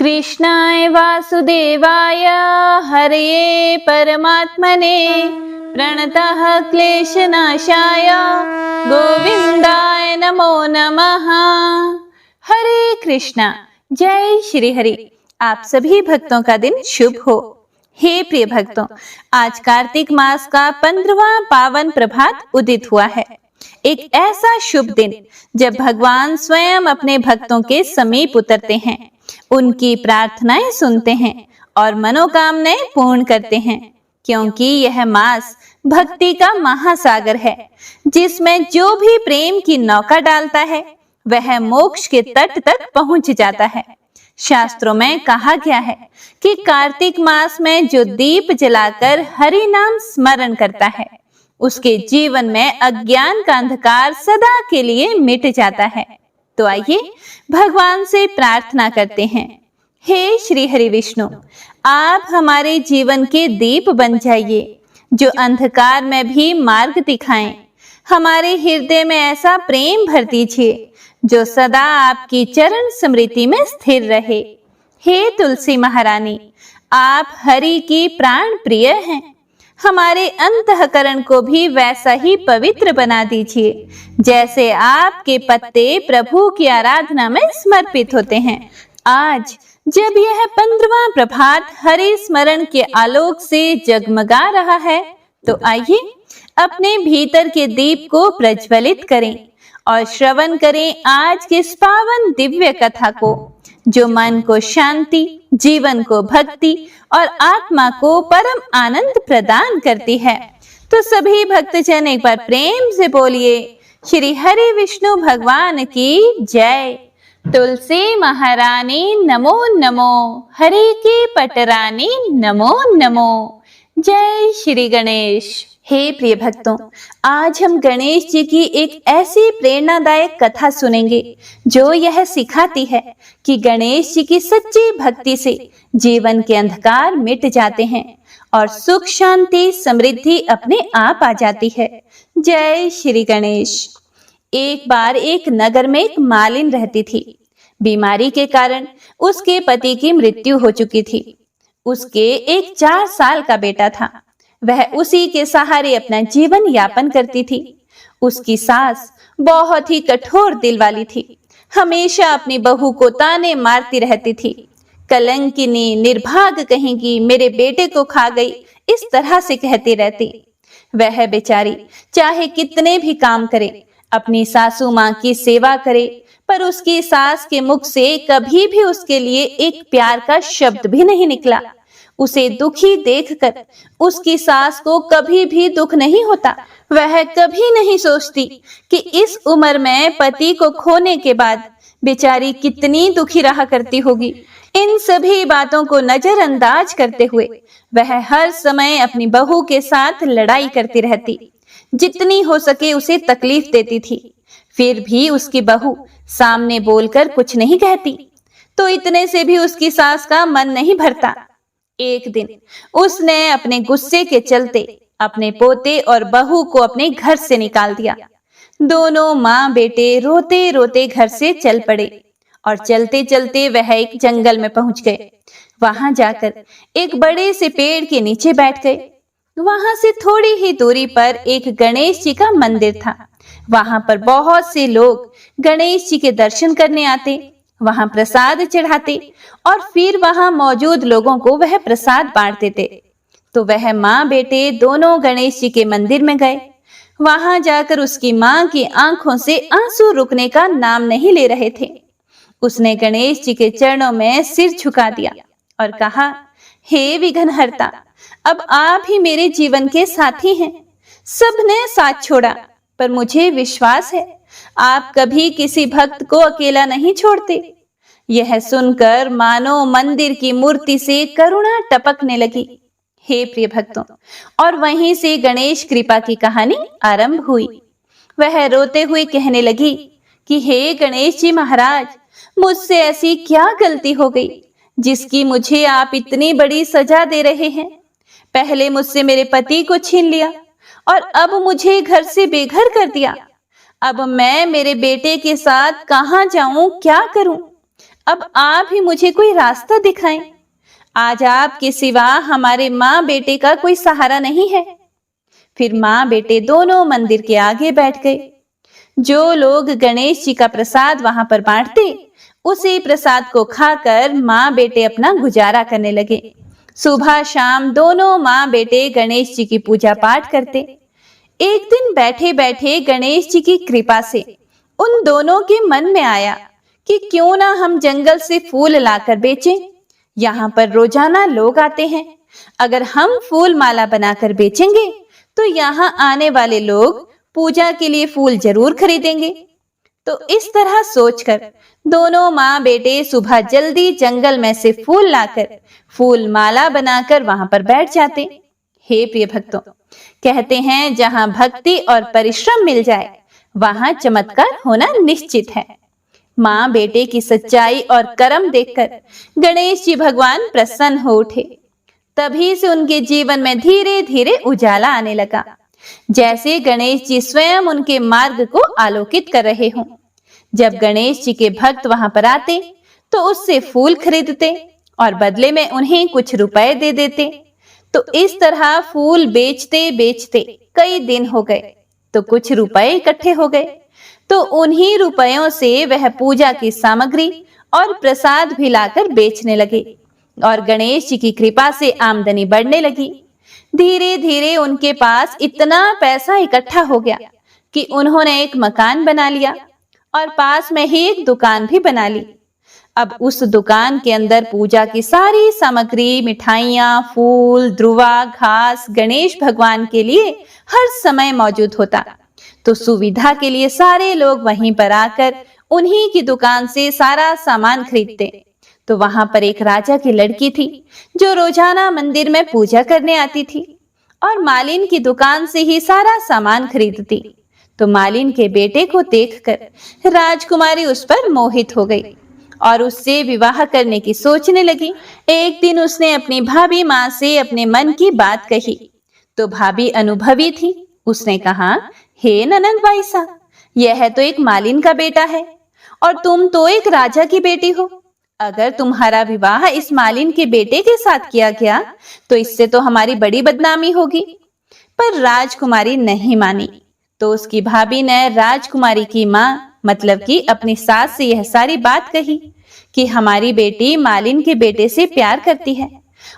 कृष्णाय वासुदेवाय हरये परमात्मने प्रणतः क्लेशनाशाय गोविंदाय नमो नमः। हरे कृष्णा। जय श्री हरि। आप सभी भक्तों का दिन शुभ हो। हे प्रिय भक्तों, आज कार्तिक मास का 15वां पावन प्रभात उदित हुआ है। एक ऐसा शुभ दिन जब भगवान स्वयं अपने भक्तों के समीप उतरते हैं, उनकी प्रार्थनाएं सुनते हैं और मनोकामनाएं पूर्ण करते हैं, क्योंकि यह मास भक्ति का महासागर है, जिसमें जो भी प्रेम की नौका डालता है वह मोक्ष के तट तक पहुंच जाता है। शास्त्रों में कहा गया है कि कार्तिक मास में जो दीप जलाकर हरि नाम स्मरण करता है, उसके जीवन में अज्ञान का अंधकार सदा के लिए मिट जाता है। तो आइए भगवान से प्रार्थना करते हैं। हे श्री हरि विष्णु, आप हमारे जीवन के दीप बन जाइए, जो अंधकार में भी मार्ग दिखाएं। हमारे हृदय में ऐसा प्रेम भर दीजिए जो सदा आपकी चरण स्मृति में स्थिर रहे। हे तुलसी महारानी, आप हरि की प्राण प्रिय हैं। हमारे अंतःकरण को भी वैसा ही पवित्र बना दीजिए जैसे आपके पत्ते प्रभु की आराधना में समर्पित होते हैं। आज जब यह 15वां प्रभात हरि स्मरण के आलोक से जगमगा रहा है, तो आइए अपने भीतर के दीप को प्रज्वलित करें और श्रवण करें आज के इस पावन दिव्य कथा को, जो मन को शांति, जीवन को भक्ति और आत्मा को परम आनंद प्रदान करती है। तो सभी भक्तजन एक बार प्रेम से बोलिए, श्री हरि विष्णु भगवान की जय। तुलसी महारानी नमो नमो, हरि की पटरानी नमो नमो। जय श्री गणेश। हे प्रिय भक्तों, आज हम गणेश जी की एक ऐसी प्रेरणादायक कथा सुनेंगे जो यह सिखाती है कि गणेश जी की सच्ची भक्ति से जीवन के अंधकार मिट जाते हैं और सुख शांति समृद्धि अपने आप आ जाती है। जय श्री गणेश। एक बार एक नगर में एक मालिन रहती थी। बीमारी के कारण उसके पति की मृत्यु हो चुकी थी। उसके एक 4 साल का बेटा था। वह उसी के सहारे अपना जीवन यापन करती थी। उसकी सास बहुत ही कठोर दिल वाली थी। हमेशा अपनी बहू को ताने मारती रहती थी। कलंकिनी, निर्भाग कहेंगी, मेरे बेटे को खा गई, इस तरह से कहती रहती। वह बेचारी चाहे कितने भी काम करे, अपनी सासू माँ की सेवा करे, पर उसकी सास के मुख से कभी भी उसके लिए एक प्यार का शब्द भी नहीं निकला। उसे दुखी देखकर उसकी सास को कभी भी दुख नहीं होता। वह कभी नहीं सोचती कि इस उम्र में पति को खोने के बाद बेचारी कितनी दुखी रहा करती होगी। इन सभी बातों को नजरअंदाज करते हुए वह हर समय अपनी बहू के साथ लड़ाई करती रहती, जितनी हो सके उसे तकलीफ देती थी। फिर भी उसकी बहू सामने बोलकर कुछ नहीं कहती, तो इतने से भी उसकी सास का मन नहीं भरता। एक दिन उसने अपने गुस्से के चलते अपने पोते और बहू को अपने घर से निकाल दिया। दोनों माँ बेटे रोते रोते घर से चल पड़े और चलते चलते वह एक जंगल में पहुंच गए। वहां जाकर एक बड़े से पेड़ के नीचे बैठ गए। वहां से थोड़ी ही दूरी पर एक गणेश जी का मंदिर था। वहां पर बहुत से लोग गणेश जी के दर्शन करने आते, वहां प्रसाद चढ़ाते और फिर वहां मौजूद लोगों को वह प्रसाद बांट देते। तो वह माँ बेटे दोनों गणेश जी के मंदिर में गए। वहां जाकर उसकी माँ की आंखों से आंसू रुकने का नाम नहीं ले रहे थे। उसने गणेश जी के चरणों में सिर झुका दिया और कहा, हे विघ्नहर्ता, अब आप ही मेरे जीवन के साथी हैं। सबने साथ छोड़ा, पर मुझे विश्वास है आप कभी किसी भक्त को अकेला नहीं छोड़ते। यह सुनकर मानो मंदिर की मूर्ति से करुणा टपकने लगी। हे प्रिय भक्तों, और वहीं से गणेश कृपा की कहानी आरंभ हुई। वह रोते हुए कहने लगी कि हे गणेश जी महाराज, मुझसे ऐसी क्या गलती हो गई जिसकी मुझे आप इतनी बड़ी सजा दे रहे हैं। पहले मुझसे मेरे पति को छीन लिया और अब मुझे घर से बेघर कर दिया। अब मैं मेरे बेटे के साथ कहां जाऊं, क्या करूं? अब आप ही मुझे कोई रास्ता दिखाएं। आज आपके सिवा हमारे माँ बेटे का कोई सहारा नहीं है। फिर माँ बेटे दोनों मंदिर के आगे बैठ गए। जो लोग गणेश जी का प्रसाद वहां पर बांटते, उसी प्रसाद को खाकर माँ बेटे अपना गुजारा करने लगे। सुबह शाम दोनों माँ बेटे गणेश जी की पूजा पाठ करते। एक दिन बैठे बैठे गणेश जी की कृपा से उन दोनों के मन में आया कि क्यों ना हम जंगल से फूल लाकर बेचें। यहाँ पर रोजाना लोग आते हैं, अगर हम फूल माला बनाकर बेचेंगे तो यहाँ आने वाले लोग पूजा के लिए फूल जरूर खरीदेंगे। तो इस तरह सोचकर दोनों माँ बेटे सुबह जल्दी जंगल में से फूल लाकर फूल माला बनाकर वहां पर बैठ जाते। हे प्रिय भक्तों, कहते हैं जहां भक्ति और परिश्रम मिल जाए वहां चमत्कार होना निश्चित है। माँ बेटे की सच्चाई और कर्म देखकर गणेश जी भगवान प्रसन्न हो उठे। तभी से उनके जीवन में धीरे धीरे उजाला आने लगा, जैसे गणेश जी स्वयं उनके मार्ग को आलोकित कर रहे हों। जब गणेश जी के भक्त वहां पर आते तो उससे फूल खरीदते और बदले में उन्हें कुछ रुपए दे देते। तो इस तरह फूल बेचते बेचते कई दिन हो गए तो कुछ रुपए इकट्ठे हो गए। तो उन्हीं रुपयों से वह पूजा की सामग्री और प्रसाद भी लाकर बेचने लगे और गणेश जी की कृपा से आमदनी बढ़ने लगी। धीरे धीरे उनके पास इतना पैसा इकट्ठा हो गया कि उन्होंने एक मकान बना लिया और पास में ही एक दुकान भी बना ली। अब उस दुकान के अंदर पूजा की सारी सामग्री, मिठाइयाँ, फूल, द्रुवा, घास गणेश भगवान के लिए हर समय मौजूद होता। तो सुविधा के लिए सारे लोग वहीं पर आकर उन्हीं की दुकान से सारा सामान खरीदते। तो वहां पर एक राजा की लड़की थी जो रोजाना मंदिर में पूजा करने आती थी और मालिन की दुकान से ही सारा सामान खरीदती। तो मालिन के बेटे को देखकर राजकुमारी उस पर मोहित हो गई और उससे विवाह करने की सोचने लगी। एक दिन उसने अपनी भाभी माँ से अपने मन की बात कही। तो भाभी अनुभवी थी, उसने कहा, हे ननंद बाईसा, यह तो एक मालिन का बेटा है और तुम तो एक राजा की बेटी हो। अगर तुम्हारा विवाह इस मालिन के बेटे के साथ किया गया तो इससे तो हमारी बड़ी बदनामी होगी। पर राजकुमारी नहीं मानी। तो उसकी भाभी ने राजकुमारी की माँ मतलब कि अपनी सास से यह सारी बात कही कि हमारी बेटी मालिन के बेटे से प्यार करती है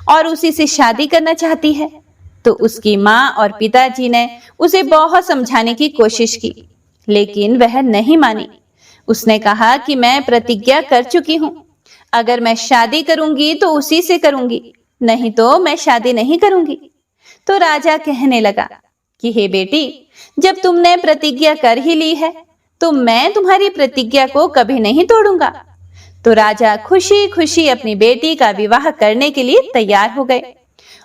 और उसी से शादी करना चाहती है। तो उसकी माँ और पिताजी ने उसे बहुत समझाने की कोशिश की, लेकिन वह नहीं मानी। उसने कहा कि मैं प्रतिज्ञा कर चुकी हूँ, अगर मैं शादी करूंगी तो उसी से करूंगी, नहीं तो मैं शादी नहीं करूंगी। तो राजा कहने लगा कि हे बेटी, जब तुमने प्रतिज्ञा कर ही ली है तो मैं तुम्हारी प्रतिज्ञा को कभी नहीं तोड़ूंगा। तो राजा खुशी खुशी अपनी बेटी का विवाह करने के लिए तैयार हो गए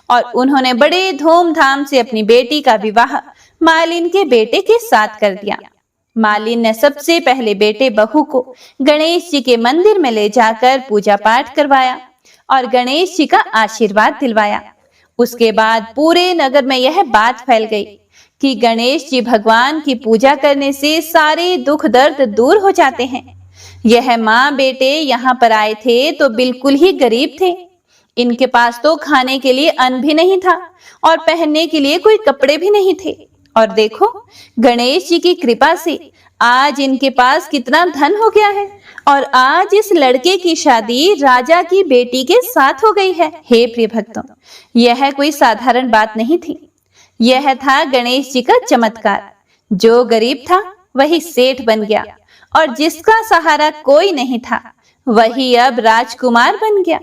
और उन्होंने बड़े धूमधाम से अपनी बेटी का विवाह मालिन के बेटे के साथ कर दिया। मालिन ने सबसे पहले बेटे बहू को गणेश जी के मंदिर में ले जाकर पूजा पाठ करवाया और गणेश जी का आशीर्वाद दिलवाया। उसके बाद पूरे नगर में यह बात फैल गई कि गणेश जी भगवान की पूजा करने से सारे दुख दर्द दूर हो जाते हैं। यह माँ बेटे यहाँ पर आए थे तो बिल्कुल ही गरीब थे। इनके पास तो खाने के लिए अन्न भी नहीं था और पहनने के लिए कोई कपड़े भी नहीं थे। और देखो, गणेश जी की कृपा से आज इनके पास कितना धन हो गया है और आज इस लड़के की शादी राजा की बेटी के साथ हो गई है। हे प्रिय भक्तों, यह कोई साधारण बात नहीं थी, यह था गणेश जी का चमत्कार। जो गरीब था वही सेठ बन गया और जिसका सहारा कोई नहीं था वही अब राजकुमार बन गया।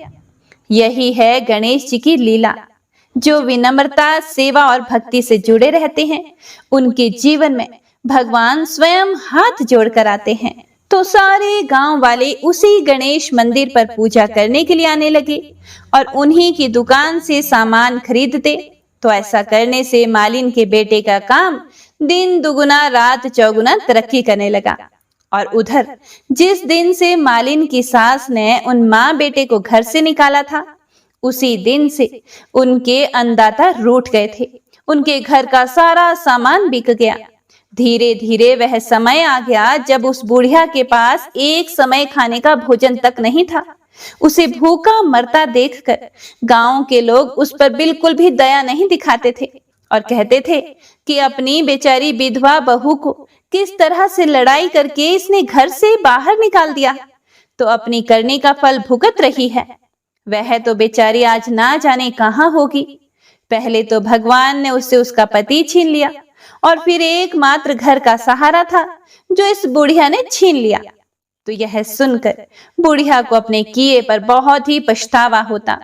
यही है गणेश जी की लीला। जो विनम्रता, सेवा और भक्ति से जुड़े रहते हैं उनके जीवन में भगवान स्वयं हाथ जोड़कर आते हैं। तो सारे गांव वाले उसी गणेश मंदिर पर पूजा करने के लिए आने लगे और उन्हीं की दुकान से सामान खरीदते। तो ऐसा करने से मालिन के बेटे का काम दिन दुगुना रात चौगुना तरक्की करने लगा। और उधर जिस दिन से मालिन की सास ने उन माँ बेटे को घर से निकाला था, उसी दिन से उनके अन्नदाता रूठ गए थे। उनके घर का सारा सामान बिक गया। धीरे धीरे वह समय आ गया जब उस बुढ़िया के पास एक समय खाने का भोजन तक नहीं था। उसे भूखा मरता देखकर गांव के लोग उस पर बिल्कुल भी दया नहीं दिखाते थे और कहते थे कि अपनी बेचारी विधवा बहू को किस तरह से लड़ाई करके इसने घर से बाहर निकाल दिया, तो अपनी करने का फल भुगत रही है। वह तो बेचारी आज ना जाने कहां होगी। पहले तो भगवान ने उससे उसका पति छीन लिया और फिर एकमात्र घर का सहारा था जो इस बुढ़िया ने छीन लिया। तो यह सुनकर बुढ़िया को अपने किए पर बहुत ही पछतावा होता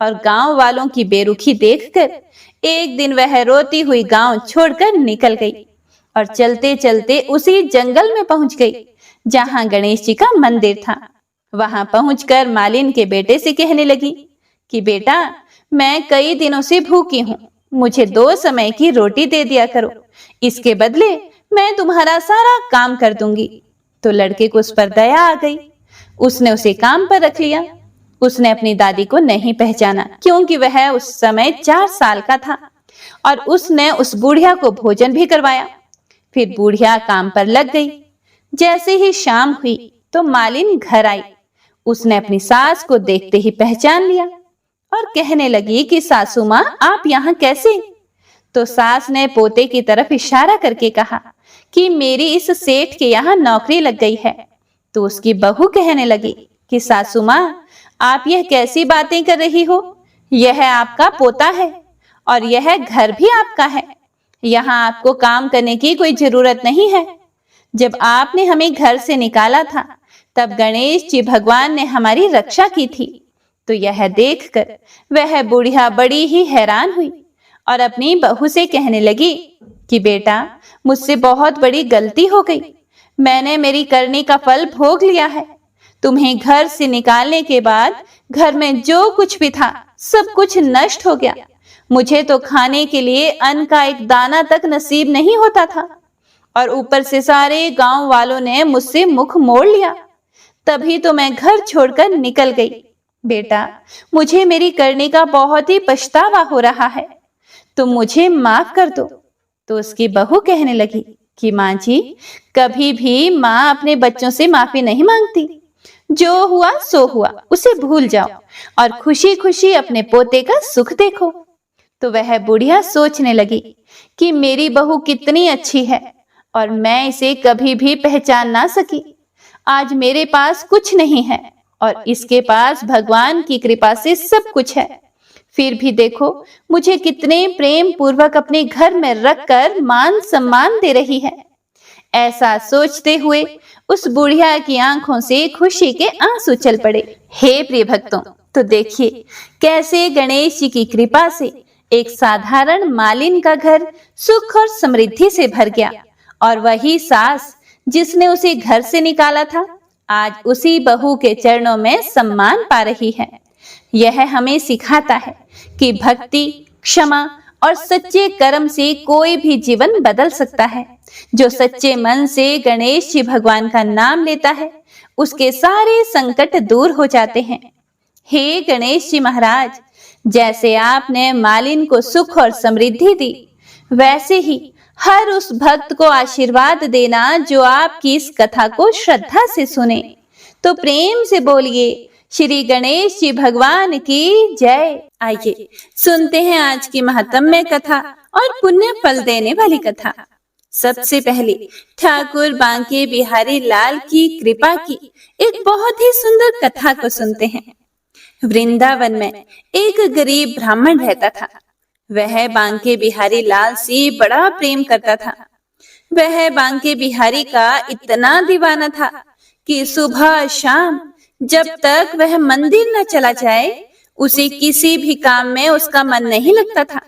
और गांव वालों की बेरुखी देखकर एक दिन वह रोती हुई गांव छोड़कर निकल गई और चलते चलते उसी जंगल में पहुंच गई जहां गणेश जी का मंदिर था। वहां पहुंचकर मालिन के बेटे से कहने लगी कि बेटा, मैं कई दिनों से भूखी हूँ, मुझे 2 समय की रोटी दे दिया करो, इसके बदले मैं तुम्हारा सारा काम कर दूंगी। तो लड़के को उस पर दया आ गई। उसने उसे काम पर रख लिया। उसने अपनी दादी को नहीं पहचाना क्योंकि वह उस समय 4 साल का था और उसने उस बुढ़िया को भोजन भी करवाया। फिर बुढ़िया काम पर लग गई। जैसे ही शाम हुई तो मालिन घर आई। उसने अपनी सास को देखते ही पहचान लिया और कहने लगी कि सासू माँ, आप यहाँ कैसे? तो सास ने पोते की तरफ इशारा करके कहा कि मेरी इस सेठ के यहाँ नौकरी लग गई है। तो उसकी बहू कहने लगी कि सासू माँ, आप यह कैसी बातें कर रही हो? यह आपका पोता है और यह घर भी आपका है। यहाँ आपको काम करने की कोई जरूरत नहीं है। जब आपने हमें घर से निकाला था तब गणेश जी भगवान ने हमारी रक्षा की थी। तो यह देखकर वह बुढ़िया बड़ी ही हैरान हुई और अपनी बहू से कहने लगी कि बेटा, मुझसे बहुत बड़ी गलती हो गई। मैंने मेरी करने का फल भोग लिया है। तुम्हें घर से निकालने के बाद घर में जो कुछ भी था सब कुछ नष्ट हो गया। मुझे तो खाने के लिए अन्न का एक दाना तक नसीब नहीं होता था और ऊपर से सारे गांव वालों ने मुझसे मुख मोड़ लिया। तभी तो मैं घर छोड़कर निकल गई। बेटा, मुझे मेरी करने का बहुत ही पछतावा हो रहा है, तुम मुझे माफ कर दो। तो उसकी बहू कहने लगी कि माँ जी, कभी भी माँ अपने बच्चों से माफी नहीं मांगती। जो हुआ सो हुआ, उसे भूल जाओ और खुशी खुशी अपने पोते का सुख देखो। तो वह बुढ़िया सोचने लगी कि मेरी बहू कितनी अच्छी है और मैं इसे कभी भी पहचान ना सकी। आज मेरे पास कुछ नहीं है और इसके पास भगवान की कृपा से सब कुछ है। फिर भी देखो मुझे कितने प्रेम पूर्वक अपने घर में रखकर मान सम्मान दे रही है। ऐसा सोचते हुए उस बुढ़िया की आंखों से खुशी के आंसू चल पड़े। हे प्रिय भक्तों, तो देखिए कैसे गणेश जी की कृपा से एक साधारण मालिन का घर सुख और समृद्धि से भर गया और वही सास जिसने उसे घर से निकाला था आज उसी बहू के चरणों में सम्मान पा रही है। यह हमें सिखाता है कि भक्ति, क्षमा और सच्चे कर्म से कोई भी जीवन बदल सकता है। जो सच्चे मन से गणेश जी भगवान का नाम लेता है उसके सारे संकट दूर हो जाते हैं। हे गणेश जी महाराज, जैसे आपने मालिन को सुख और समृद्धि दी, वैसे ही हर उस भक्त को आशीर्वाद देना जो आपकी इस कथा को श्रद्धा से सुने। तो प्रेम से बोलिए श्री गणेश जी भगवान की जय। आइए सुनते हैं आज की महात्म्य कथा और पुण्य फल देने वाली कथा। सबसे पहले ठाकुर बांके बिहारी लाल की कृपा की एक बहुत ही सुंदर कथा को सुनते हैं। वृंदावन में एक गरीब ब्राह्मण रहता था। वह बांके बिहारी लाल से बड़ा प्रेम करता था। वह बांके बिहारी का इतना दीवाना था कि सुबह शाम जब तक वह मंदिर न चला जाए उसे किसी भी काम में उसका मन नहीं लगता था।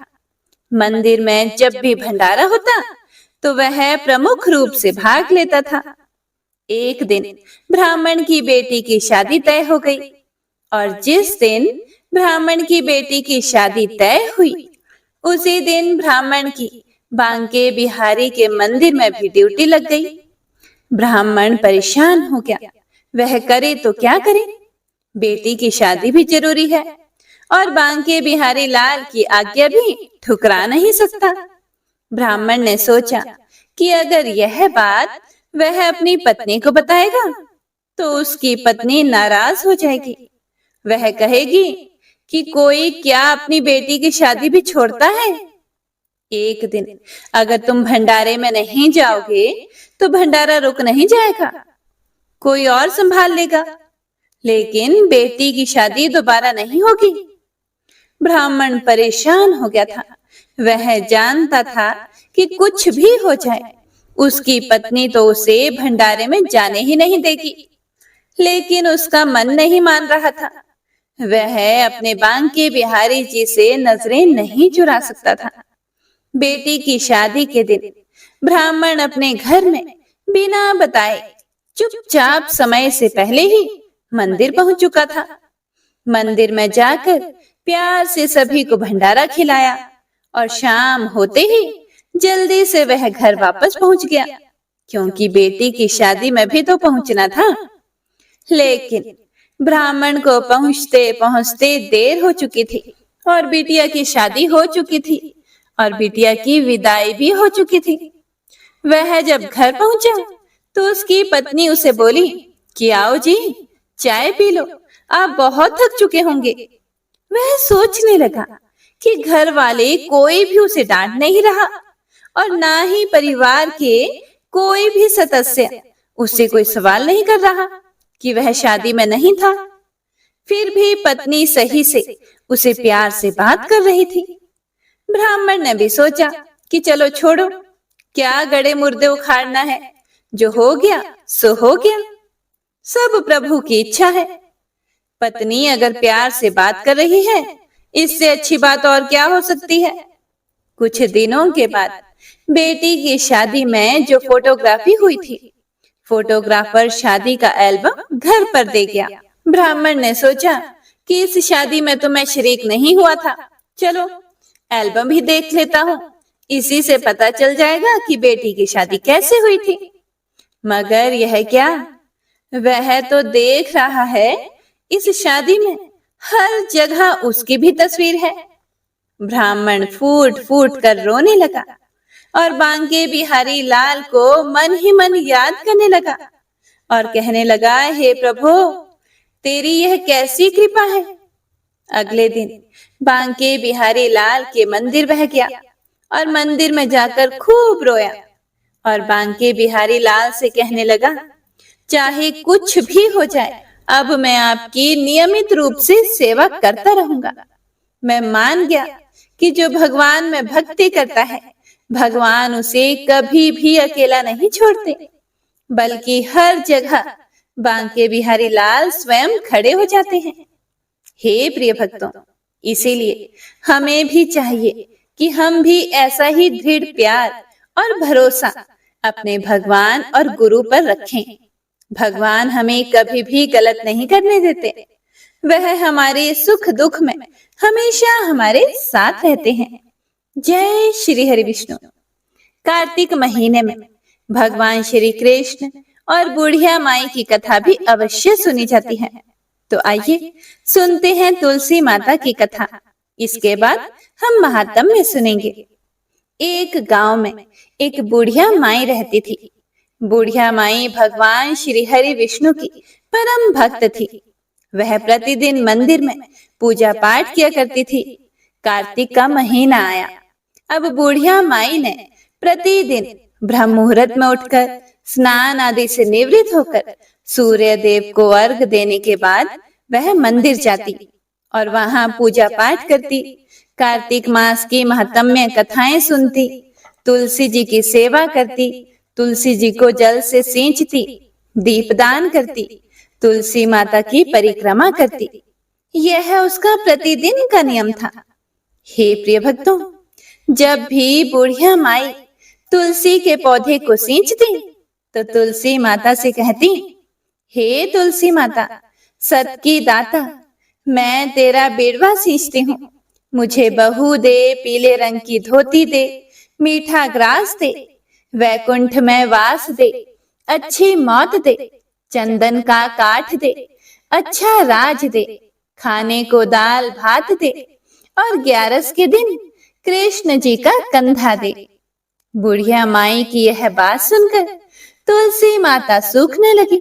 मंदिर में जब भी भंडारा होता तो वह प्रमुख रूप से भाग लेता था। एक दिन ब्राह्मण की बेटी की शादी तय हो गई और जिस दिन ब्राह्मण की बेटी की शादी तय हुई उसी दिन ब्राह्मण की बांके बिहारी के मंदिर में भी ड्यूटी लग गई। ब्राह्मण परेशान हो गया। वह करे तो क्या करे, बेटी की शादी भी जरूरी है और बांके बिहारी लाल की आज्ञा भी ठुकरा नहीं सकता। ब्राह्मण ने सोचा कि अगर यह बात वह अपनी पत्नी को बताएगा तो उसकी पत्नी नाराज हो जाएगी। वह कहेगी कि कोई क्या अपनी बेटी की शादी भी छोड़ता है। एक दिन अगर तुम भंडारे में नहीं जाओगे तो भंडारा रुक नहीं जाएगा, कोई और संभाल लेगा, लेकिन बेटी की शादी दोबारा नहीं होगी। ब्राह्मण परेशान हो गया था। वह जानता था कि कुछ भी हो जाए उसकी पत्नी तो उसे भंडारे में जाने ही नहीं देगी, लेकिन उसका मन नहीं मान रहा था। वह अपने बांके बिहारी जी से नजरें नहीं चुरा सकता था। बेटी की शादी के दिन ब्राह्मण अपने घर में बिना बताए चुपचाप समय से पहले ही मंदिर पहुंच चुका था। मंदिर में जाकर प्यार से सभी को भंडारा खिलाया और शाम होते ही जल्दी से वह घर वापस पहुंच गया, क्योंकि बेटी की शादी में भी तो पहुंचना था। लेकिन ब्राह्मण को पहुंचते पहुंचते देर हो चुकी थी और बिटिया की शादी हो चुकी थी और बिटिया की विदाई भी हो चुकी थी। वह जब घर पहुंचा तो उसकी पत्नी उसे बोली कि आओ जी, चाय पी लो, आप बहुत थक चुके होंगे। वह सोचने लगा कि घर वाले कोई भी उसे डांट नहीं रहा और ना ही परिवार के कोई भी सदस्य उससे कोई सवाल नहीं कर रहा कि वह शादी में नहीं था। फिर भी पत्नी सही से उसे प्यार से बात कर रही थी। ब्राह्मण ने भी सोचा कि चलो छोड़ो, क्या गड़े मुर्दे उखाड़ना है, जो हो गया सो हो गया, सब प्रभु की इच्छा है। पत्नी अगर प्यार से बात कर रही है, इससे अच्छी बात और क्या हो सकती है। कुछ दिनों के बाद बेटी की शादी में जो फोटोग्राफी हुई थी, फोटोग्राफर शादी का एल्बम घर पर दे गया। ब्राह्मण ने सोचा कि इस शादी में तो मैं शरीक नहीं हुआ था, चलो एल्बम भी देख लेता हूँ, इसी से पता चल जाएगा कि बेटी की शादी कैसे हुई थी। मगर यह क्या, वह तो देख रहा है इस शादी में हर जगह उसकी भी तस्वीर है। ब्राह्मण फूट फूट कर रोने लगा और बांके बिहारी लाल को मन ही मन याद करने लगा और कहने लगा, हे प्रभु, तेरी यह कैसी कृपा है। अगले दिन बांके बिहारी लाल के मंदिर बह गया और मंदिर में जाकर खूब रोया और बांके बिहारी लाल से कहने लगा, चाहे कुछ भी हो जाए, अब मैं आपकी नियमित रूप से सेवा करता रहूंगा। मैं मान गया कि जो भगवान में भक्ति करता है, भगवान उसे कभी भी अकेला नहीं छोड़ते, बल्कि हर जगह बांके बिहारी लाल स्वयं खड़े हो जाते हैं। हे प्रिय भक्तों, इसीलिए हमें भी चाहिए कि हम भी ऐसा ही दृढ़ प्यार और भरोसा अपने भगवान और गुरु पर रखें। भगवान हमें कभी भी गलत नहीं करने देते, वह हमारे सुख दुख में हमेशा हमारे साथ रहते हैं। जय श्री हरि विष्णु। कार्तिक महीने में भगवान श्री कृष्ण और बुढ़िया माई की कथा भी अवश्य सुनी जाती है। तो आइए सुनते हैं तुलसी माता की कथा। इसके बाद हम महात्म्य सुनेंगे। एक गांव में एक बुढ़िया माई रहती थी। बुढ़िया माई भगवान श्री हरि विष्णु की परम भक्त थी। वह प्रतिदिन मंदिर में पूजा पाठ किया करती थी। कार्तिक का महीना आया। अब बुढ़िया माई ने प्रतिदिन ब्रह्म मुहूर्त में उठकर स्नान आदि से निवृत्त होकर सूर्य देव को अर्घ देने के बाद वह मंदिर जाती और वहां पूजा पाठ करती, कार्तिक मास की महात्म्य कथाएं सुनती, तुलसी जी की सेवा करती, तुलसी जी को जल से सींचती, दीपदान करती, तुलसी माता की परिक्रमा करती। यह उसका प्रतिदिन का नियम था। हे प्रिय भक्तों, जब भी बुढ़िया माई तुलसी के पौधे को सींचती तो तुलसी माता से कहती, हे तुलसी माता, सत की दाता, मैं तेरा बेड़वा सींचती हूँ, मुझे बहू दे, पीले रंग की धोती दे, मीठा ग्रास दे, वैकुंठ में वास दे, अच्छी मौत दे, चंदन का काठ दे, अच्छा राज दे, खाने को दाल भात दे और 11 के दिन कृष्ण जी का कंधा दे। बुढ़िया माई की यह बात सुनकर तुलसी माता सूखने लगी।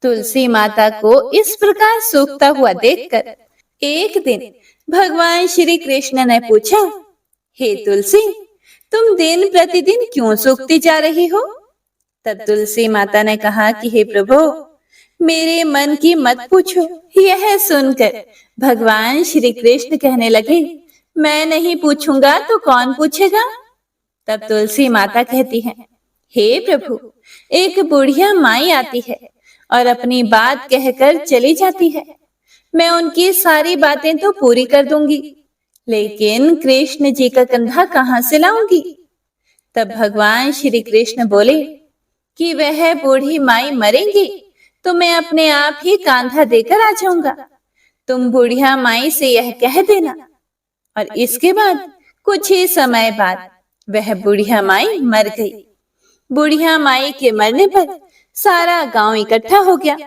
तुलसी माता को इस प्रकार सूखता हुआ देखकर एक दिन भगवान श्री कृष्ण ने पूछा, हे तुलसी, तुम दिन प्रतिदिन क्यों सूखती जा रही हो? तब तुलसी माता ने कहा कि हे प्रभु, मेरे मन की मत पूछो। यह सुनकर भगवान श्री कृष्ण कहने लगे, मैं नहीं पूछूंगा तो कौन पूछेगा? तब तुलसी माता कहती है, हे प्रभु, एक बुढ़िया माई आती है और अपनी बात कहकर चली जाती है। मैं उनकी सारी बातें तो पूरी कर दूंगी, लेकिन कृष्ण जी का कंधा कहाँ से लाऊंगी? तब भगवान श्री कृष्ण बोले कि वह बूढ़ी माई मरेंगी तो मैं अपने आप ही कांधा देकर आ जाऊंगा। तुम बुढ़िया माई से यह कह देना। और इसके बाद कुछ ही समय बाद वह बुढ़िया माई मर गई। बुढ़िया माई के मरने पर सारा गांव इकट्ठा हो गया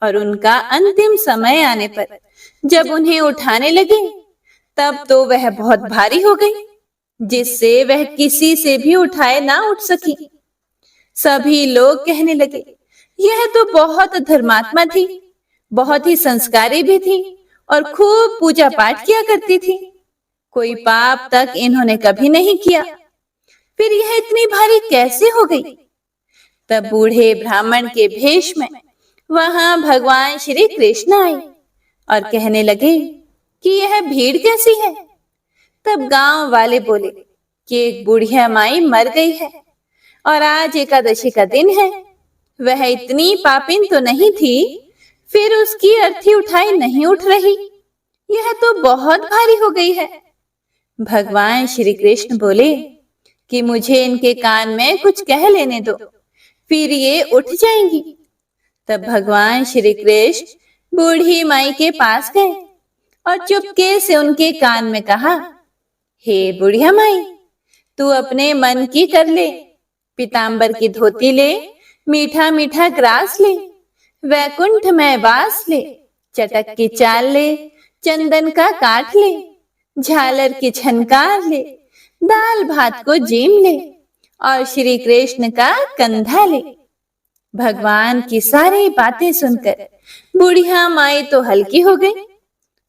और उनका अंतिम समय आने पर जब उन्हें उठाने लगे तब तो वह बहुत भारी हो गई, जिससे वह किसी से भी उठाए ना उठ सकी। सभी लोग कहने लगे, यह तो बहुत धर्मात्मा थी, बहुत ही संस्कारी भी थी और खूब पूजा पाठ किया करती थी। कोई पाप तक इन्होंने कभी नहीं किया, फिर यह इतनी भारी कैसे हो गई? तब बूढ़े ब्राह्मण के भेष में वहां भगवान श्री कृष्ण आए और कहने लगे कि यह भीड़ कैसी है? तब गांव वाले बोले कि एक बुढ़िया माई मर गई है और आज एकादशी का दिन है। वह इतनी पापिन तो नहीं थी, फिर उसकी अर्थी उठाई नहीं उठ रही। यह तो बहुत भारी हो गई है। भगवान श्री कृष्ण बोले कि मुझे इनके कान में कुछ कह लेने दो, फिर ये उठ जाएंगी। तब भगवान श्री कृष्ण बूढ़ी माई के पास गए और चुपके से उनके कान में कहा, हे बुढ़िया माई, तू अपने मन की कर ले। पीतांबर की धोती ले, मीठा मीठा ग्रास ले, वैकुंठ में वास ले, चटक की चाल ले, चंदन का काट ले, झालर की झनकार ले, दाल भात को जीम ले और श्री कृष्ण का कंधा ले। भगवान की सारी बातें सुनकर बुढ़िया माई तो हल्की हो गई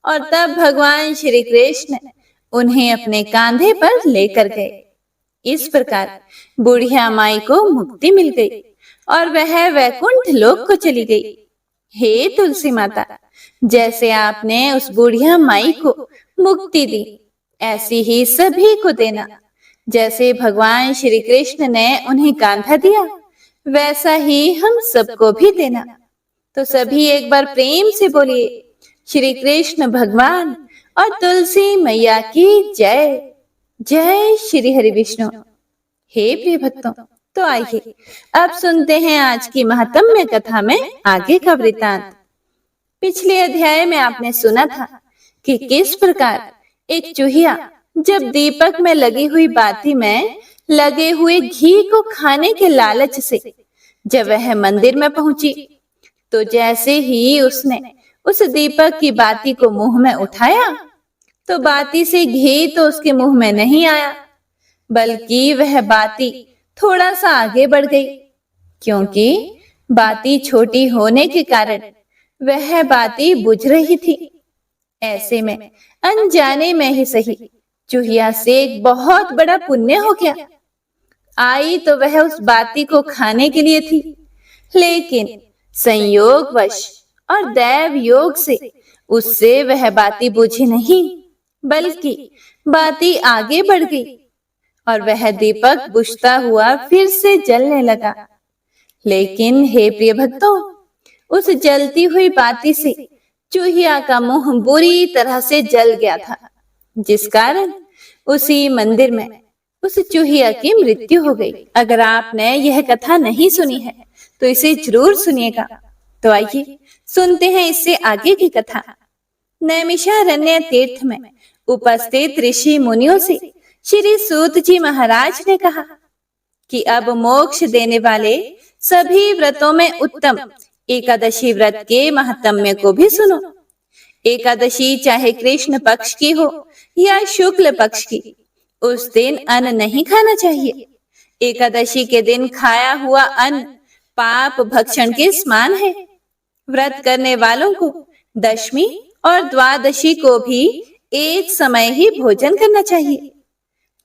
और तब भगवान श्री कृष्ण उन्हें अपने कांधे पर लेकर गए। इस प्रकार बुढ़िया माई को मुक्ति मिल गई और वह वैकुंठ लोक को चली गई। हे तुलसी माता, जैसे आपने उस बुढ़िया माई को मुक्ति दी, ऐसी ही सभी को देना। जैसे भगवान श्री कृष्ण ने उन्हें कांधा दिया, वैसा ही हम सबको भी देना। तो सभी एक बार प्रेम से बोलिए, श्री कृष्ण भगवान और तुलसी मैया की जय। जय श्री हरि विष्णु। हे प्रिय भक्तों, तो आइए अब सुनते हैं आज की महात्म्य कथा में आगे का वृतांत। पिछले अध्याय में आपने सुना था कि किस प्रकार एक चूहिया जब दीपक में लगी हुई बाती में लगे हुए घी को खाने के लालच से जब वह मंदिर में पहुंची, तो जैसे ही उसने उस दीपक की बाती को मुंह में उठाया तो बाती से घी तो उसके मुंह में नहीं आया, बल्कि वह बाती थोड़ा सा आगे बढ़ गई। क्योंकि बाती छोटी होने के कारण वह बाती बुझ रही थी। ऐसे में अनजाने में ही सही चूहिया से एक बहुत बड़ा पुण्य हो गया। आई तो वह उस बाती को खाने के लिए थी, लेकिन संयोगवश और दैव योग से उससे वह बाती बुझी नहीं, बल्कि बाती आगे बढ़ गई और वह दीपक बुझता हुआ फिर से जलने लगा। लेकिन हे प्रिय भक्तों, उस जलती हुई बाती से चूहिया का मुंह बुरी तरह से जल गया था, जिस कारण उसी मंदिर में उस चूहिया की मृत्यु हो गई। अगर आपने यह कथा नहीं सुनी है तो इसे जरूर सुनिएगा। तो आइए सुनते हैं इससे आगे की कथा। नैमिषारण्य तीर्थ में उपस्थित ऋषि मुनियों से श्री सूत जी महाराज ने कहा कि अब मोक्ष देने वाले सभी व्रतों में उत्तम एकादशी व्रत के महात्म्य को भी सुनो। एकादशी चाहे कृष्ण पक्ष की हो या शुक्ल पक्ष की, उस दिन अन्न नहीं खाना चाहिए। एकादशी के दिन खाया हुआ अन्न पाप भक्षण के समान है। व्रत करने वालों को दशमी और द्वादशी को भी एक समय ही भोजन करना चाहिए।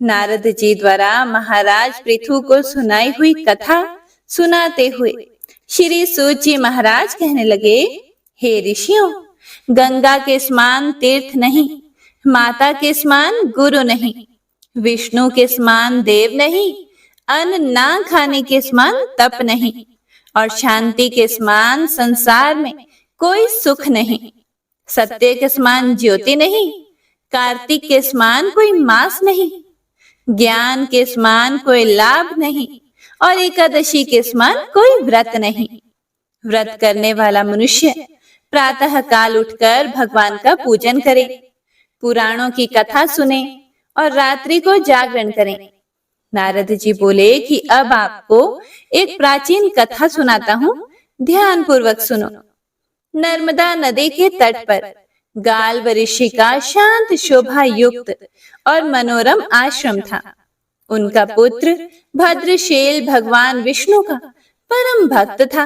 नारद जी द्वारा महाराज पृथु को सुनाई हुई कथा सुनाते हुए श्री सूत जी महाराज कहने लगे, हे ऋषियों, गंगा के समान तीर्थ नहीं, माता के समान गुरु नहीं, विष्णु के समान देव नहीं, अन्न ना खाने के समान तप नहीं, और शांति के समान संसार में कोई सुख नहीं। सत्य के समान ज्योति नहीं, कार्तिक के समान कोई मास नहीं, ज्ञान के समान कोई लाभ नहीं, और एकादशी के समान कोई व्रत नहीं। व्रत करने वाला मनुष्य प्रातः काल उठकर भगवान का पूजन करे, पुराणों की कथा सुने और रात्रि को जागरण करें। नारद जी बोले कि अब आपको एक प्राचीन कथा सुनाता हूँ, ध्यान पूर्वक सुनो। नर्मदा नदी के तट पर गाल्व ऋषि का शांत शोभा युक्त और मनोरम आश्रम था। उनका पुत्र भद्रशील भगवान विष्णु का परम भक्त था।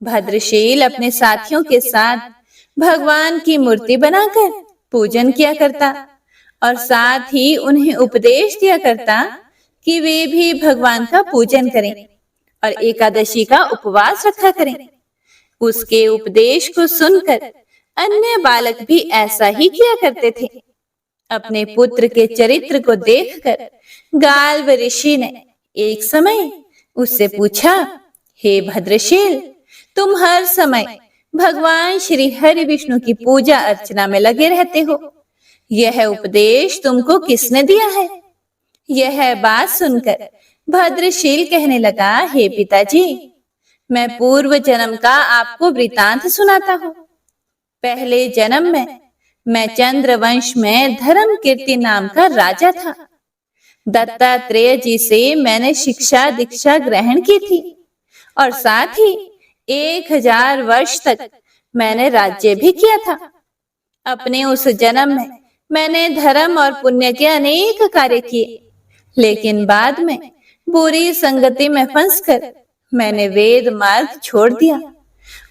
भद्रशील अपने साथियों के साथ भगवान की मूर्ति बनाकर पूजन किया करता और साथ ही उन्हें उपदेश दिया करता कि वे भी भगवान का पूजन करें और एकादशी का उपवास रखा करें। उसके उपदेश को सुनकर अन्य बालक भी ऐसा ही किया करते थे। अपने पुत्र के चरित्र को देखकर गाल्व ऋषि ने एक समय उससे पूछा, हे भद्रशील, तुम हर समय भगवान श्री हरि विष्णु की पूजा अर्चना में लगे रहते हो, यह उपदेश तुमको किसने दिया है? यह बात सुनकर भद्रशील कहने लगा, हे पिताजी, मैं पूर्व जन्म का आपको वृतांत सुनाता हूँ। पहले जन्म में मैं चंद्र वंश में धर्म कीर्ति नाम का राजा था। दत्तात्रेय जी से मैंने शिक्षा दीक्षा ग्रहण की थी और साथ ही 1000 वर्ष तक मैंने राज्य भी किया था। अपने उस जन्म में मैंने धर्म और पुण्य के अनेक कार्य किए, लेकिन बाद में बुरी संगति में फंसकर मैंने वेद मार्ग छोड़ दिया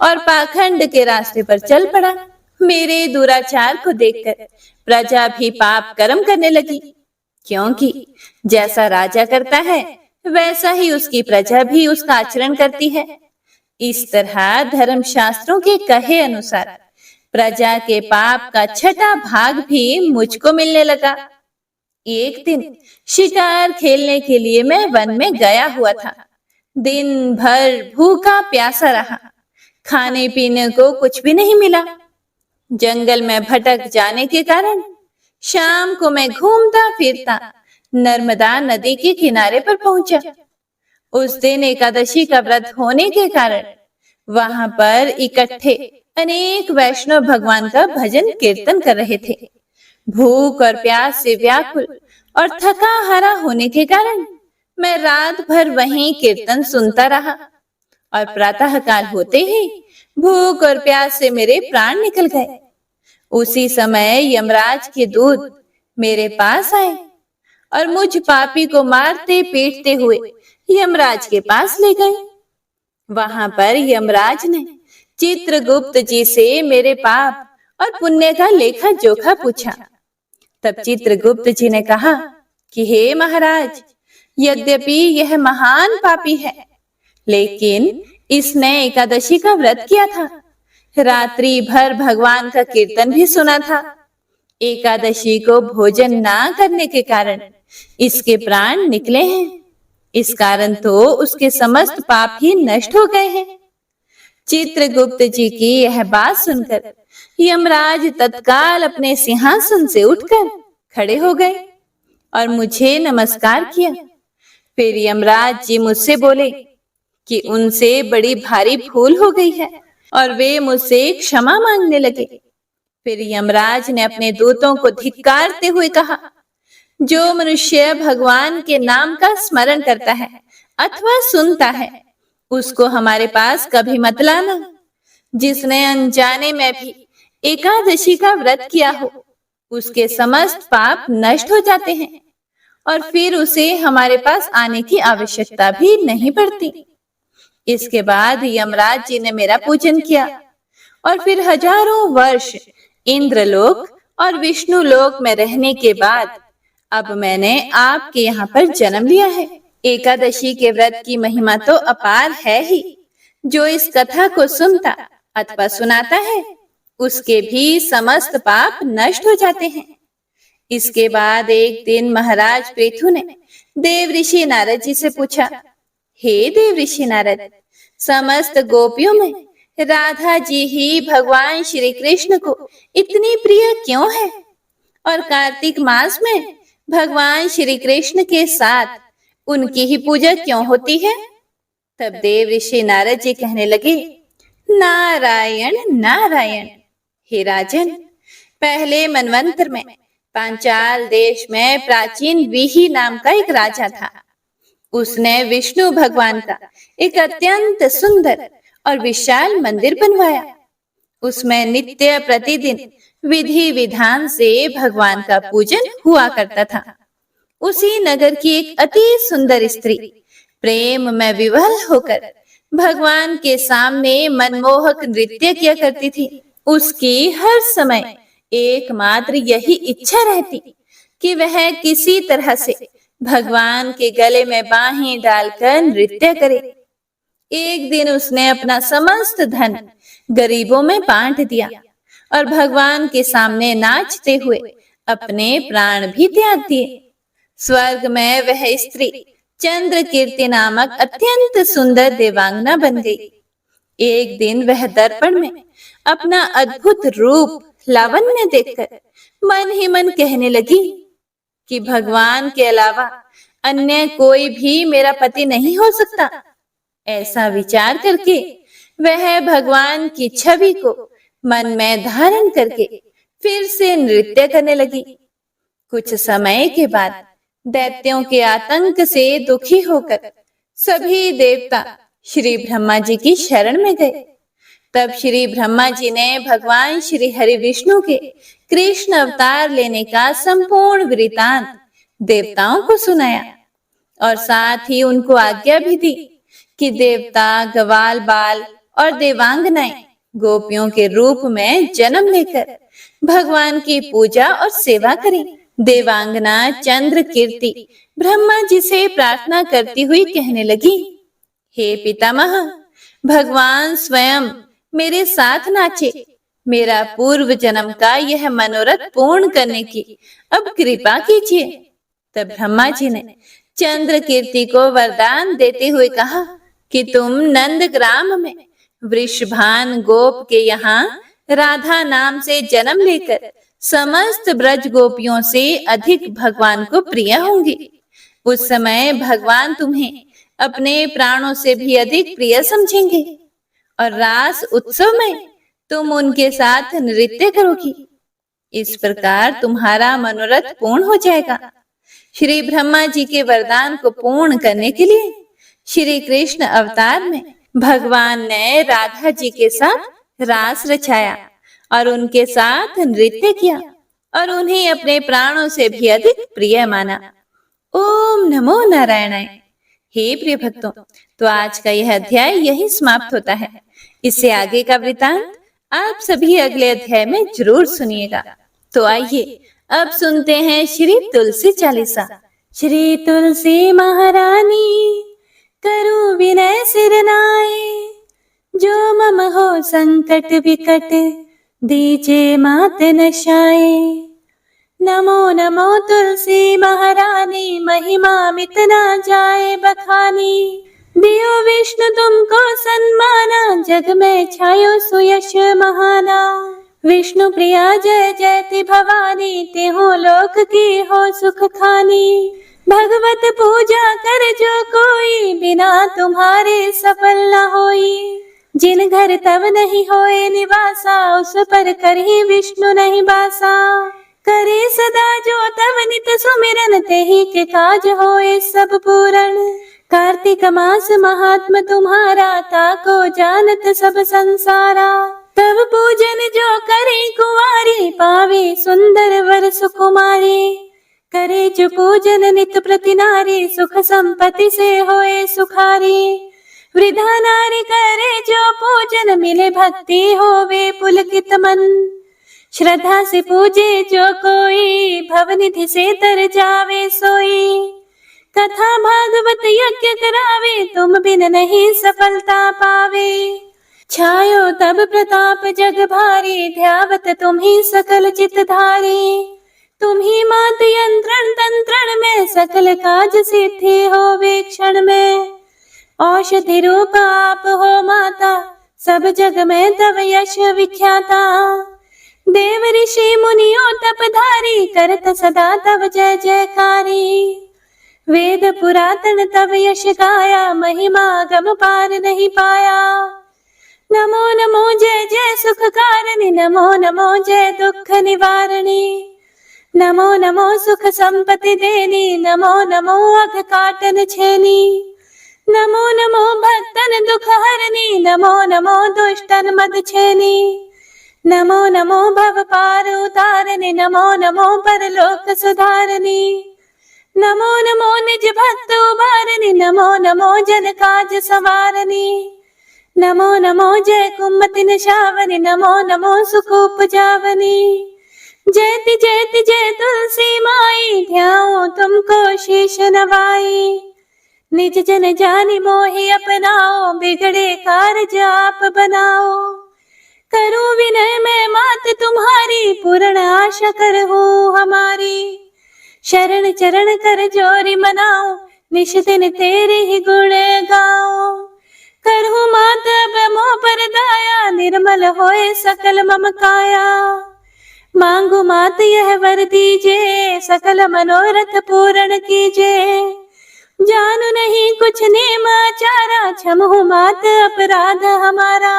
और पाखंड के रास्ते पर चल पड़ा। मेरे दुराचार को देखकर प्रजा भी पाप कर्म करने लगी, क्योंकि जैसा राजा करता है वैसा ही उसकी प्रजा भी उसका आचरण करती है। इस तरह धर्म शास्त्रों के कहे अनुसार प्रजा के पाप का छठा भाग भी मुझको मिलने लगा। एक दिन शिकार खेलने के लिए मैं वन में गया हुआ था। दिन भर भूखा प्यासा रहा, खाने पीने को कुछ भी नहीं मिला। जंगल में भटक जाने के कारण शाम को मैं घूमता फिरता नर्मदा नदी के किनारे पर पहुंचा। उस दिन एकादशी का व्रत होने के कारण वहां पर इकट्ठे अनेक वैष्णव भगवान का भजन कीर्तन कर रहे थे। भूख और प्यास से व्याकुल और थका हारा होने के कारण मैं रात भर वहीं कीर्तन सुनता रहा और प्रातः काल होते ही भूख और प्यास से मेरे प्राण निकल गए। उसी समय यमराज के दूत मेरे पास आए और मुझ पापी को मारते पीटते हुए यमराज के पास ले गए। वहां पर यमराज ने चित्रगुप्त जी से मेरे पाप और पुण्य का लेखा जोखा पूछा। तब चित्रगुप्त जी ने कहा कि हे महाराज, यद्यपि यह महान पापी है, लेकिन इसने एकादशी का व्रत किया था, रात्रि भर भगवान का कीर्तन भी सुना था। एकादशी को भोजन ना करने के कारण इसके प्राण निकले हैं। इस कारण तो उसके समस्त पाप ही नष्ट हो गए हैं। चित्रगुप्त जी की यह बात सुनकर यमराज तत्काल अपने सिंहासन से उठकर खड़े हो गए और मुझे नमस्कार किया। फिर यमराज जी मुझसे बोले कि उनसे बड़ी भारी भूल हो गई है और वे मुझसे क्षमा मांगने लगे। फिर यमराज ने अपने दूतों को धिक्कारते हुए कहा, जो मनुष्य भगवान के नाम का स्मरण करता है अथवा सुनता है, उसको हमारे पास कभी मत लाना। जिसने अनजाने में भी एकादशी का व्रत किया हो, उसके समस्त पाप नष्ट हो जाते हैं और फिर उसे हमारे पास आने की आवश्यकता भी नहीं पड़ती। इसके बाद यमराज जी ने मेरा पूजन किया और फिर हजारों वर्ष इंद्रलोक और विष्णु लोक में रहने के बाद अब मैंने आपके यहाँ पर जन्म लिया है। एकादशी के व्रत की महिमा तो अपार है ही। जो इस कथा को सुनता अथवा सुनाता है उसके भी समस्त पाप नष्ट हो जाते हैं। इसके बाद एक दिन महाराज पृथु ने देव ऋषि नारद जी से पूछा, हे देव ऋषि नारद, समस्त गोपियों में राधा जी ही भगवान श्री कृष्ण को इतनी प्रिय क्यों है और कार्तिक मास में भगवान श्री कृष्ण के साथ उनकी ही पूजा क्यों होती है? तब देव ऋषि नारद जी कहने लगे, नारायण नारायण। हे राजन, पहले मनवंतर में पांचाल देश में प्राचीन वीही नाम का एक राजा था। उसने विष्णु भगवान का एक अत्यंत सुंदर और विशाल मंदिर बनवाया। उसमें नित्य प्रतिदिन विधि विधान से भगवान का पूजन हुआ करता था। उसी नगर की एक अति सुंदर स्त्री प्रेम में विवल होकर भगवान के सामने मनमोहक नृत्य किया करती थी। उसकी हर समय एकमात्र यही इच्छा रहती कि वह किसी तरह से भगवान के गले में बाहें डालकर नृत्य करे। एक दिन उसने अपना समस्त धन गरीबों में बांट दिया और भगवान के सामने नाचते हुए अपने प्राण भी त्याग दिए। स्वर्ग में वह स्त्री चंद्र कीर्ति नामक अत्यंत सुंदर देवांगना बन गई। एक दिन वह दर्पण में अपना अद्भुत रूप लावण्य देखकर मन ही मन कहने लगी कि भगवान के अलावा अन्य कोई भी मेरा पति नहीं हो सकता। ऐसा विचार करके वह भगवान की छवि को मन में धारण करके फिर से नृत्य करने लगी। कुछ समय के बाद दैत्यों के आतंक से दुखी होकर सभी देवता श्री ब्रह्मा जी की शरण में गए। तब श्री ब्रह्मा जी ने भगवान श्री हरि विष्णु के कृष्ण अवतार लेने का संपूर्ण वृतांत देवताओं को सुनाया और साथ ही उनको आज्ञा भी दी कि देवता ग्वाल बाल और देवांगनाएं गोपियों के रूप में जन्म लेकर भगवान की पूजा और सेवा करें। देवांगना चंद्र कीर्ति ब्रह्मा जी से प्रार्थना करती हुई कहने लगी, हे पितामह, भगवान स्वयं मेरे साथ नाचे। मेरा पूर्व जन्म का यह मनोरथ पूर्ण करने की अब कृपा कीजिए। तब ब्रह्मा जी ने चंद्र कीर्ति को वरदान देते हुए कहा कि तुम नंदग्राम में वृषभान गोप के यहाँ राधा नाम से जन्म लेकर समस्त ब्रज गोपियों से अधिक भगवान को प्रिय होंगी। उस समय भगवान तुम्हें अपने प्राणों से भी अधिक प्रिय समझेंगे और रास उत्सव में तुम उनके साथ नृत्य करोगी। इस प्रकार तुम्हारा मनोरथ पूर्ण हो जाएगा। श्री ब्रह्मा जी के वरदान को पूर्ण करने के लिए श्री कृष्ण अवतार में भगवान ने राधा जी के साथ रास रचाया और उनके साथ नृत्य किया और उन्हें अपने प्राणों से भी अधिक प्रिय माना। ओम नमो नारायणाय। हे प्रिय भक्तों, तो आज का यह अध्याय यही समाप्त होता है। इससे आगे का वृतांत आप सभी अगले अध्याय में जरूर सुनिएगा। तो आइए अब सुनते हैं श्री तुलसी चालीसा। श्री तुलसी महारानी करूं विनय सिर नाए, जो मम हो संकट विकट दीजे मात नशाए। नमो नमो तुलसी महारानी, महिमा मित ना जाए बखानी। दियो विष्णु तुमको सन्माना, जग में छायो सुयश महाना। विष्णु प्रिया जय जयति भवानी, तेहो लोक की हो सुख खानी। भगवत पूजा कर जो कोई, बिना तुम्हारे सफल न होई। जिन घर तब नहीं होए निवासा, उस पर करही विष्णु नहीं बासा। करे सदा जो तब नित सुमिरन, तेहि के काज होए सब पूरण। कार्तिक मास महात्म तुम्हारा, ताको जानत सब संसारा। तब पूजन जो करे कुंवारी, पावे सुंदर वर सुकुमारी। करे जो पूजन नित प्रति नारी, सुख संपत्ति से होए सुखारी। वृद्धा नारी करे जो पूजन, मिले भक्ति होवे पुलकित मन। श्रद्धा से पूजे जो कोई, भवनिधि से तर जावे सोई। कथा भागवत यज्ञ करावे, तुम बिन नहीं सफलता पावे। छायो तब प्रताप जग भारी, ध्यावत तुम ही सकल चित धारी। तुम ही मात यंत्रण तंत्रण में, सकल काज सिद्धि होवे क्षण में। औषधि रूप आप हो माता, सब जग में तव यश विख्याता। देव ऋषि मुनियों तपधारी, करत सदा तव जय जयकारी। वेद पुरातन तव यश गाया, महिमा गम पार नहीं पाया। नमो नमो जय जय सुख कारणी, नमो नमो जय दुख निवारणी। नमो नमो सुख संपत्ति देनी, नमो नमो अघ काटन छेनी। नमो नमो भक्तन दुख हरनी, नमो नमो दुष्टन मद छेनी। नमो नमो भव पार उतारनी, नमो नमो परलोक सुधारनी। नमो नमो निज भक्त उबारनी, नमो नमो जन काज सवारनी। नमो नमो जय कुमति निशावनी, नमो नमो सुख उपजावनी। जयति जयति जय तुलसी माई, ध्याओ तुमको शीश नवाई। निज जन जानि मोहि अपनाओ, बिगड़े कारज आप बनाओ। करूं विनय मैं मात तुम्हारी, पूर्ण आशा करहु हमारी। शरण चरण कर जोरी मनाओ, निश दिन तेरे ही गुण गाओ। करहु मात अब मोह पर दाया, निर्मल होए सकल मम काया। मांगो मात यह वर दीजे, सकल मनोरथ पूर्ण कीजे। जानू नहीं कुछ नेम आचारा, क्षमहु मात अपराध हमारा।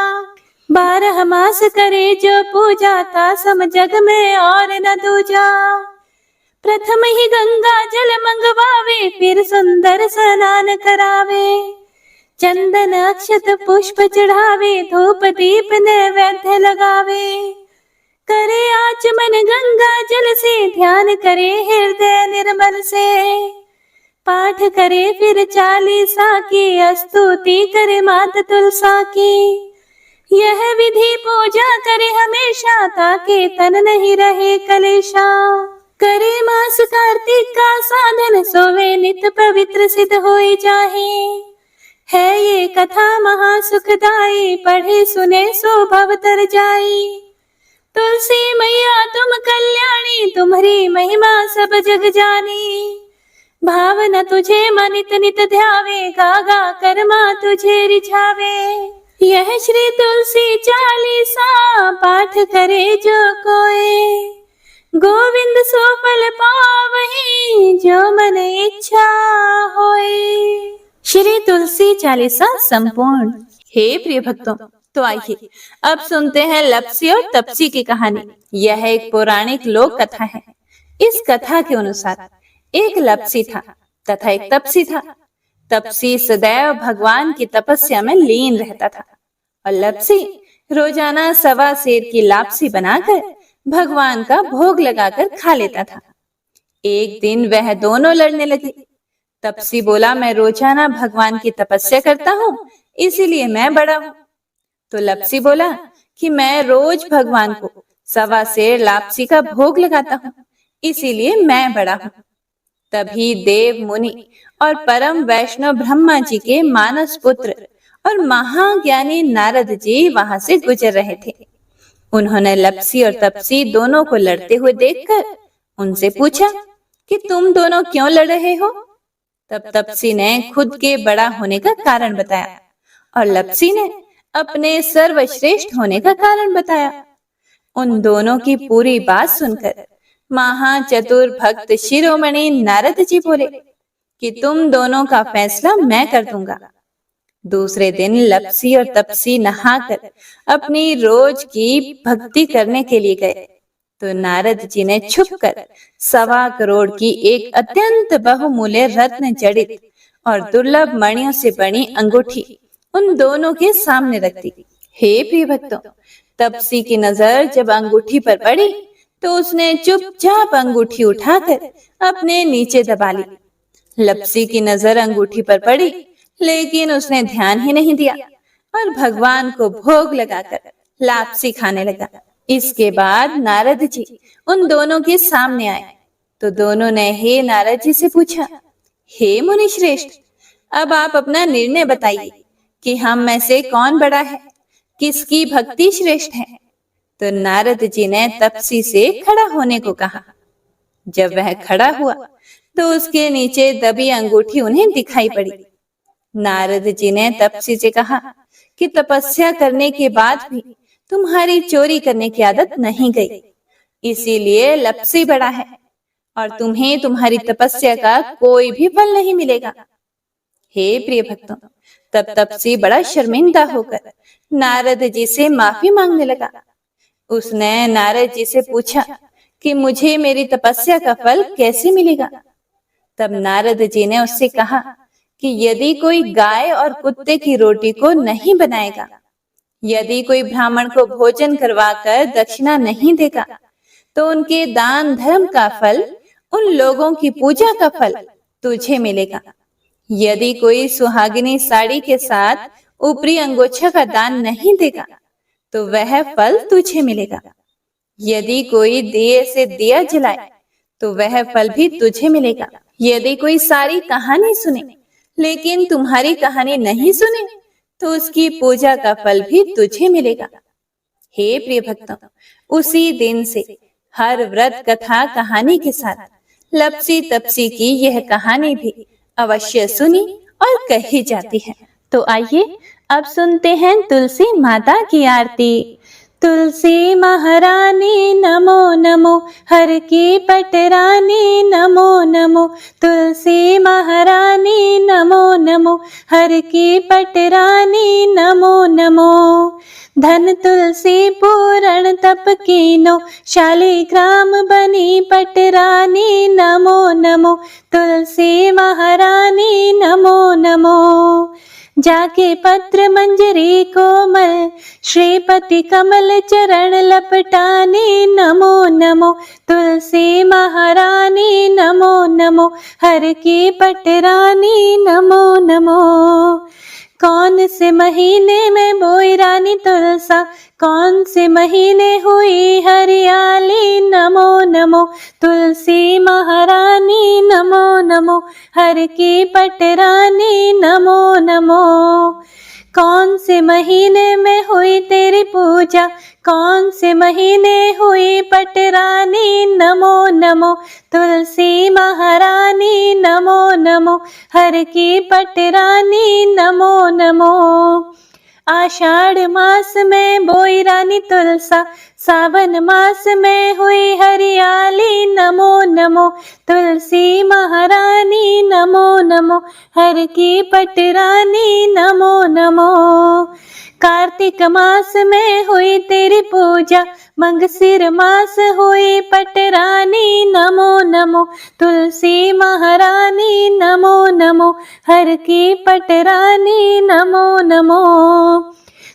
12 मास करे जो पूजा, ता सम जग में और न दूजा। प्रथम ही गंगा जल मंगवावे, फिर सुंदर स्नान करावे। चंदन अक्षत पुष्प चढ़ावे, धूप दीप नैवेद्य लगावे। करे आचमन गंगा जल से, ध्यान करे हृदय निर्मल से। पाठ करे फिर 40 की, स्तुति करे मात तुलसा की। यह विधि पूजा करे हमेशा, ताकि तन नहीं रहे कलेशा। करे मास कार्तिक का साधन, सोवे नित पवित्र सिद्ध होई जाहे। है ये कथा महा सुखदाई, पढ़े सुने सो भव तर जाई। तुलसी मैया तुम कल्याणी, तुम्हारी महिमा सब जग जानी। भावना तुझे मनित नित ध्यावे, गागा कर्मा तुझे रिझावे। यह श्री तुलसी 40 पाठ करे जो कोई, गोविंद सो फल पावहि, जो मन इच्छा होए। श्री तुलसी 40 संपूर्ण। हे प्रिय भक्तों, तो आइए अब सुनते हैं लप्सी और तप्सी की कहानी। यह एक पौराणिक लोक कथा है। इस कथा के अनुसार एक लप्सी था तथा एक तप्सी था। तप्सी सदैव भगवान की तपस्या में लीन रहता था और लप्सी रोजाना 1.25 सेर की लापसी बनाकर भगवान का भोग लगाकर खा लेता था। एक दिन वह दोनों लड़ने लगे। तप्सी बोला, मैं रोजाना भगवान की तपस्या करता हूँ, इसीलिए मैं बड़ा हूँ। तो लप्सी बोला कि मैं रोज भगवान को 1.25 सेर लापसी का भोग लगाता हूँ, इसीलिए मैं बड़ा हूँ। तभी देव मुनि और परम वैष्णव ब्रह्मा जी के मानस पुत्र और महाज्ञानी नारद जी वहां से गुजर रहे थे। उन्होंने लप्सी और तप्सी दोनों को लड़ते हुए देखकर उनसे पूछा कि तुम दोनों क्यों लड़ रहे हो। तब तप्सी ने खुद के बड़ा होने का कारण बताया और लप्सी ने अपने सर्वश्रेष्ठ होने का कारण बताया। उन दोनों की पूरी बात सुनकर महाचतुर भक्त शिरोमणि नारद जी बोले कि तुम दोनों का फैसला मैं कर दूंगा। दूसरे दिन लप्सी और तप्सी नहाकर अपनी रोज की भक्ति करने के लिए गए तो नारद जी ने छुपकर 1.25 करोड़ की एक अत्यंत बहुमूल्य रत्न जड़ित और दुर्लभ मणियों से बनी अंगूठी उन दोनों के सामने रख दी। हे प्रिय भक्तों, तप्सी की नजर जब अंगूठी पर पड़ी तो उसने चुपचाप अंगूठी उठाकर अपने नीचे दबा ली। लप्सी की नजर अंगूठी पर पड़ी, लेकिन उसने ध्यान ही नहीं दिया और भगवान को भोग लगाकर लापसी खाने लगा। इसके बाद नारद जी उन दोनों के सामने आए तो दोनों ने हे नारद जी से पूछा, हे मुनि श्रेष्ठ, अब आप अपना निर्णय बताइए कि हम में से कौन बड़ा है, किसकी भक्ति श्रेष्ठ है। तो नारद जी ने तपसी से खड़ा होने को कहा। जब वह खड़ा हुआ तो उसके नीचे दबी अंगूठी उन्हें दिखाई पड़ी। नारद जी ने तपसी से कहा कि तपस्या करने के बाद भी तुम्हारी चोरी करने की आदत नहीं गई, इसीलिए लप्सी बड़ा है और तुम्हें तुम्हारी तपस्या का कोई भी फल नहीं मिलेगा। हे प्रिय भक्तों, तब तपसी बड़ा शर्मिंदा होकर नारद जी से माफी मांगने लगा। उसने नारद जी से पूछा कि मुझे मेरी तपस्या का फल कैसे मिलेगा। तब नारद जी ने उससे कहा कि यदि कोई गाय और कुत्ते की रोटी को नहीं बनाएगा, यदि कोई ब्राह्मण को भोजन करवाकर दक्षिणा नहीं देगा, तो उनके दान धर्म का फल, उन लोगों की पूजा का फल तुझे मिलेगा। यदि कोई सुहागिनी साड़ी के साथ ऊपरी अंगोछा का दान नहीं देगा, तो वह फल तुझे मिलेगा। यदि कोई दिए से दिया जलाए, तो वह फल भी तुझे मिलेगा। यदि कोई सारी कहानी सुने लेकिन तुम्हारी कहानी नहीं सुने, तो उसकी पूजा का फल भी तुझे मिलेगा। हे प्रिय भक्तों, उसी दिन से हर व्रत कथा कहानी के साथ लप्सी तपसी की यह कहानी भी अवश्य सुनी और कही जाती है। तो आइए अब सुनते हैं तुलसी माता की आरती। तुलसी महारानी नमो नमो, हर की पटरानी नमो नमो। तुलसी महारानी नमो नमो, हर की पटरानी नमो नमो। धन तुलसी पूरण तप कीनो, शालिग्राम बनी पटरानी नमो नमो। तुलसी महारानी नमो नमो। जाके पत्र मंजरी कोमल, श्रीपति कमल चरण लपटानी नमो नमो। तुलसी महारानी नमो नमो, हर की पटरानी नमो नमो। कौन से महीने में बोई रानी तुलसा, कौन से महीने हुई हरियाली नमो नमो। तुलसी महारानी नमो नमो, हर की पटरानी नमो नमो। कौन से महीने में हुई तेरी पूजा, कौन से महीने हुई पटरानी नमो नमो। तुलसी महारानी नमो नमो, हर की पटरानी नमो नमो। आषाढ़ मास में बोई रानी तुलसा, सावन मास में हुई हरियाली नमो नमो। तुलसी महारानी नमो नमो, हर की पटरानी नमो नमो। कार्तिक मास में हुई तेरी पूजा, मंगसिर मास हुई पटरानी नमो नमो। तुलसी महारानी नमो नमो, हर की पटरानी नमो नमो।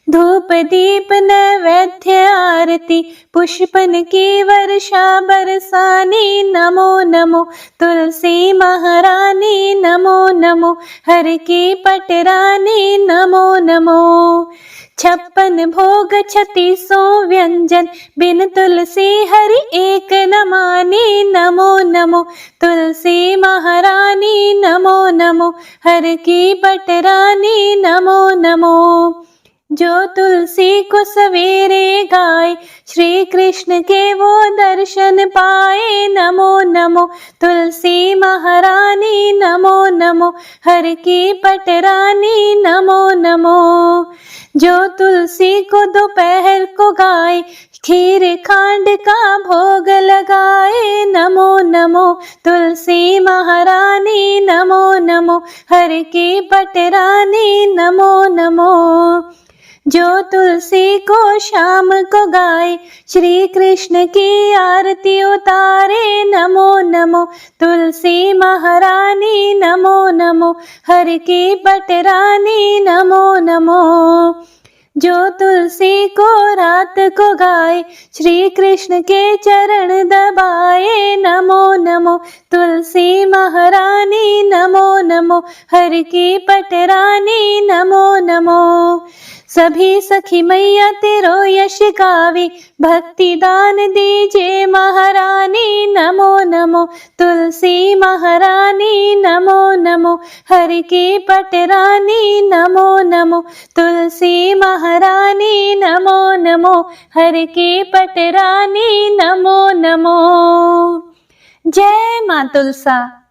धूप दीप नैवेद्य आरती, पुष्पन की वर्षा बरसानी नमो नमो। तुलसी महारानी नमो नमो, हर की पटरानी नमो नमो। 56 भोग 36 व्यंजन, बिन तुलसी हरि एक न मानी नमो नमो। तुलसी महारानी नमो नमो, हर की पटरानी नमो नमो। जो तुलसी को सवेरे गाए, श्री कृष्ण के वो दर्शन पाए नमो नमो। तुलसी महारानी नमो नमो, हर की पटरानी नमो नमो। जो तुलसी को दोपहर को गाए, खीर खांड का भोग लगाए नमो नमो। तुलसी महारानी नमो नमो, हर की पटरानी नमो नमो। जो तुलसी को शाम को गाए, श्री कृष्ण की आरती उतारे नमो नमो। तुलसी महारानी नमो नमो, हर की पटरानी नमो नमो। जो तुलसी को रात को गाए, श्री कृष्ण के चरण दबाए। नमो नमो तुलसी महारानी, नमो नमो हर की पटरानी, नमो नमो। सभी सखी मैया तेरो यश गावे, भक्ति दान दीजे महारानी। नमो नमो तुलसी महारानी, नमो नमो हर की पटरानी, नमो नमो तुलसी महारानी, नमो नमो हर की पटरानी, नमो नमो। जय मां तुलसा।